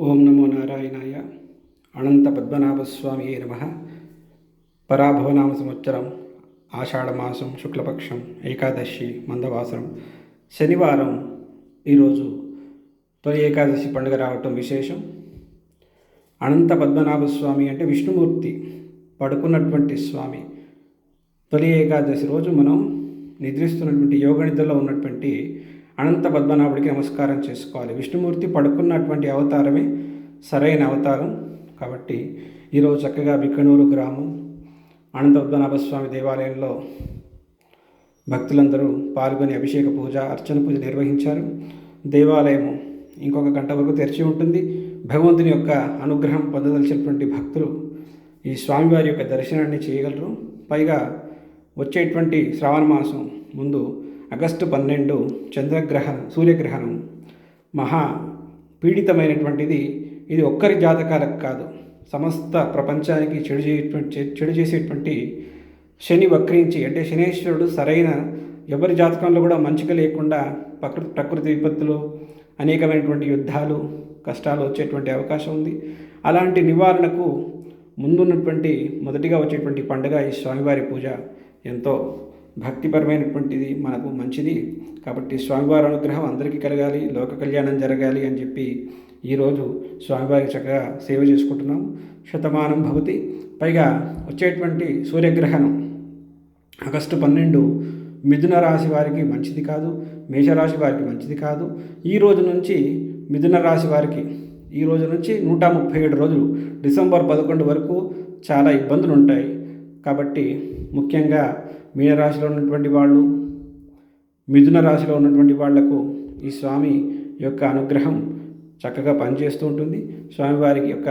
ఓం నమో నారాయణాయ. అనంత పద్మనాభస్వామియే నమ. పరాభవనామ సంవత్సరం ఆషాఢమాసం శుక్లపక్షం ఏకాదశి మందవాసరం శనివారం. ఈరోజు తొలి ఏకాదశి పండుగ రావటం విశేషం. అనంత పద్మనాభస్వామి అంటే విష్ణుమూర్తి పడుకున్నటువంటి స్వామి. తొలి ఏకాదశి రోజు మనం నిద్రిస్తున్నటువంటి యోగ నిద్రలో ఉన్నటువంటి అనంత పద్మనాభుడికి నమస్కారం చేసుకోవాలి. విష్ణుమూర్తి పడుకున్నటువంటి అవతారమే సరైన అవతారం. కాబట్టి ఈరోజు చక్కగా బిక్కనూరు గ్రామం అనంత పద్మనాభస్వామి దేవాలయంలో భక్తులందరూ పాల్గొని అభిషేక పూజ, అర్చన పూజ నిర్వహించారు. దేవాలయం ఇంకొక గంట వరకు తెరిచి ఉంటుంది. భగవంతుని యొక్క అనుగ్రహం పొందదలిచినటువంటి భక్తులు ఈ స్వామివారి యొక్క దర్శనాన్ని చేయగలరు. పైగా వచ్చేటువంటి శ్రావణ మాసం ముందు ఆగస్టు 12 చంద్రగ్రహణం, సూర్యగ్రహణం మహా పీడితమైనటువంటిది. ఇది ఒక్కరి జాతకాలకు కాదు, సమస్త ప్రపంచానికి చెడు చేసేటువంటి శని వక్రించి, అంటే శనేశ్వరుడు సరైన ఎవరి జాతకంలో కూడా మంచిగా లేకుండా ప్రకృతి విపత్తులు, అనేకమైనటువంటి యుద్ధాలు, కష్టాలు వచ్చేటువంటి అవకాశం ఉంది. అలాంటి నివారణకు ముందున్నటువంటి మొదటిగా వచ్చేటువంటి పండుగ ఈ స్వామివారి పూజ. ఎంతో భక్తిపరమైనటువంటిది, మనకు మంచిది. కాబట్టి స్వామివారి అనుగ్రహం అందరికీ కలగాలి, లోక కళ్యాణం జరగాలి అని చెప్పి ఈరోజు స్వామివారికి చక్కగా సేవ చేసుకుంటున్నాము. శతమానం భవతి. పైగా వచ్చేటువంటి సూర్యగ్రహణం ఆగస్టు 12 మిథున రాశి వారికి మంచిది కాదు, మేషరాశి వారికి మంచిది కాదు. ఈ రోజు నుంచి మిథున రాశి వారికి ఈ రోజు నుంచి 137 రోజులు డిసెంబర్ 11 వరకు చాలా ఇబ్బందులు ఉంటాయి. కాబట్టి ముఖ్యంగా మీనరాశిలో ఉన్నటువంటి వాళ్ళు, మిథున రాశిలో ఉన్నటువంటి వాళ్లకు ఈ స్వామి యొక్క అనుగ్రహం చక్కగా పనిచేస్తూ ఉంటుంది. స్వామివారికి యొక్క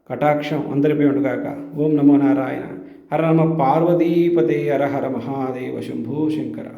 కటాక్షం అందరిపై ఉండుగాక. ఓం నమో నారాయణ. హర నమ పార్వతీపతే. హర హర మహాదేవ శంభో శంకర.